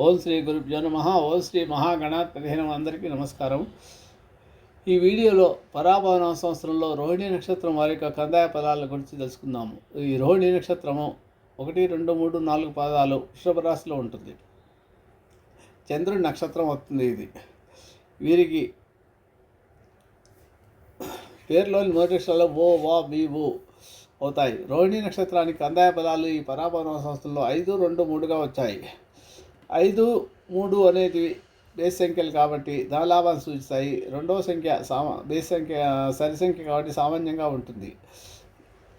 ఓం శ్రీ గురుభ్యో నమః. ఓం శ్రీ మహాగణాధిపతి నమః. అందరికీ నమస్కారం. ఈ వీడియోలో పరాభవన సంవత్సరంలో రోహిణీ నక్షత్రం వారి యొక్క కందాయ పదాల గురించి తెలుసుకుందాము. ఈ రోహిణీ నక్షత్రము 1, 2, 3, 4 పాదాలు వృషభ రాశిలో ఉంటుంది. చంద్రుడి నక్షత్రం అవుతుంది ఇది. వీరికి పేరులోని మొదటి అక్షరాలు ఓ, వా, బి, ఊ అవుతాయి. రోహిణీ నక్షత్రానికి కందాయ పదాలు ఈ పరాభవన సంవత్సరంలో 5, 2, 3గా వచ్చాయి. 5, 3 అనేది బేస్ సంఖ్యలు కాబట్టి ధనలాభాన్ని సూచిస్తాయి. రెండవ సంఖ్య బేస్ సంఖ్య సరి సంఖ్య కాబట్టి సామాన్యంగా ఉంటుంది.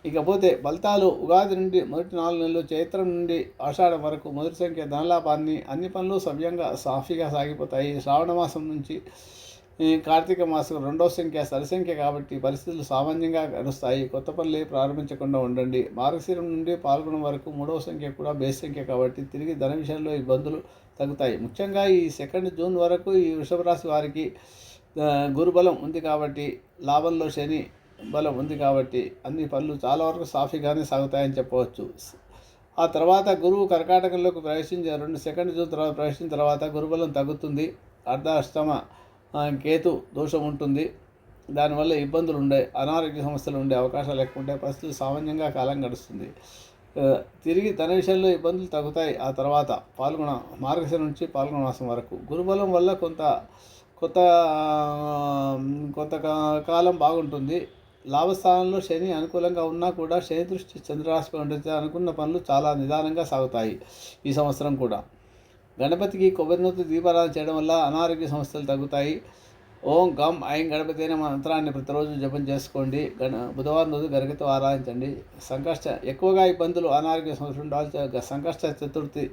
ఇకపోతే ఫలితాలు ఉగాది నుండి మొదటి 4 నెలలు, చైత్రం నుండి ఆషాఢం వరకు మొదటి సంఖ్య ధనలాభాన్ని, అన్ని పనులు సవ్యంగా సాఫీగా సాగిపోతాయి. శ్రావణ మాసం నుంచి కార్తీక మాసం రెండవ సంఖ్య సరి సంఖ్య కాబట్టి పరిస్థితులు సామాన్యంగా గడుస్తాయి. కొత్త పనులు ప్రారంభించకుండా ఉండండి. మార్గశిరం నుండి పాల్గొనడం వరకు మూడవ సంఖ్య కూడా బేస్ సంఖ్య కాబట్టి తిరిగి ధన విషయంలో ఇబ్బందులు తగ్గుతాయి. ముఖ్యంగా ఈ 2 జూన్ వరకు ఈ వృషభ రాశి వారికి గురుబలం ఉంది కాబట్టి, లాభంలో శని బలం ఉంది కాబట్టి అన్ని పనులు చాలా వరకు సాఫీగానే సాగుతాయని చెప్పవచ్చు. ఆ తర్వాత గురువు కర్కాటకంలోకి ప్రవేశించే 2 జూన్ తర్వాత ప్రవేశించిన తర్వాత గురుబలం తగ్గుతుంది. అర్ధాష్టమ కేతు దోషం ఉంటుంది. దానివల్ల ఇబ్బందులు ఉండే, అనారోగ్య సమస్యలు ఉండే అవకాశాలు ఎక్కువ ఉంటాయి. పరిస్థితులు సామాన్యంగా కాలం గడుస్తుంది. తిరిగి ధన విషయంలో ఇబ్బందులు తగ్గుతాయి. ఆ తర్వాత మార్గశిరం నుంచి పాల్గొన మాసం వరకు గురుబలం వల్ల కొంత కాలం బాగుంటుంది. లాభస్థానంలో శని అనుకూలంగా ఉన్నా కూడా శని దృష్టి చంద్రరాశిపై ఉంటుంది. అనుకున్న పనులు చాలా నిదానంగా సాగుతాయి ఈ సంవత్సరం కూడా. గణపతికి కొబ్బరినూతి దీపారాధన చేయడం వల్ల అనారోగ్య సమస్యలు తగ్గుతాయి. ఓం గం ఐం గణపతి అనే మంత్రాన్ని ప్రతిరోజు జపం చేసుకోండి. బుధవారం రోజు గణపతితో ఆరాధించండి. ఎక్కువగా ఇబ్బందులు అనారోగ్య సమస్యలు ఉండాలి. సంకష్ట చతుర్థి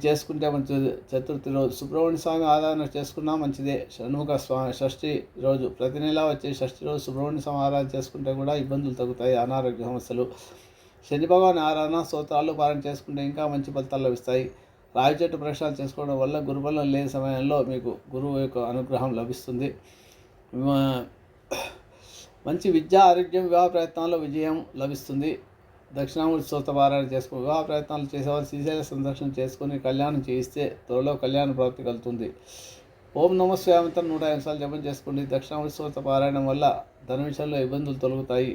చేసుకుంటే మంచిది. చతుర్థి రోజు సుబ్రహ్మణ్య స్వామి ఆరాధన చేసుకున్నా మంచిదే. షణ్ముఖ స్వామి షష్ఠి రోజు, ప్రతి నెల వచ్చే షష్ఠి రోజు సుబ్రహ్మణ్య స్వామి ఆరాధన చేసుకుంటే కూడా ఇబ్బందులు తగ్గుతాయి, అనారోగ్య సమస్యలు. శని భగవాన్ ఆరాధన స్తోత్రాలు పారాయణ చేసుకుంటే ఇంకా మంచి ఫలితాలు లభిస్తాయి. రావి చెట్టు ప్రక్షాళన చేసుకోవడం వల్ల గురుబలం లేని సమయంలో మీకు గురువు యొక్క అనుగ్రహం లభిస్తుంది. మంచి విద్య, ఆరోగ్యం, వివాహ ప్రయత్నాల్లో విజయం లభిస్తుంది. దక్షిణామూర్తి స్తోత్ర పారాయణ చేసుకుని వివాహ ప్రయత్నాలు చేసేవారు శ్రీశైల సందర్శన చేసుకుని కళ్యాణం చేయిస్తే త్వరలో కళ్యాణ ప్రాప్తి కలుగుతుంది. ఓం నమ శివాయ 105 సార్లు జపం చేసుకోండి. దక్షిణామూర్తి స్తోత్ర పారాయణం వల్ల ధన విషయంలో ఇబ్బందులు తొలగుతాయి.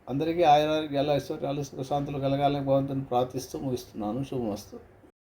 అందరికీ ఆయురారోగ్యాలు, ఐశ్వర్యాలు, సుఖశాంతులు కలగాలని భగవంతుని ప్రార్థిస్తూ ముగిస్తున్నాను. శుభమస్తు.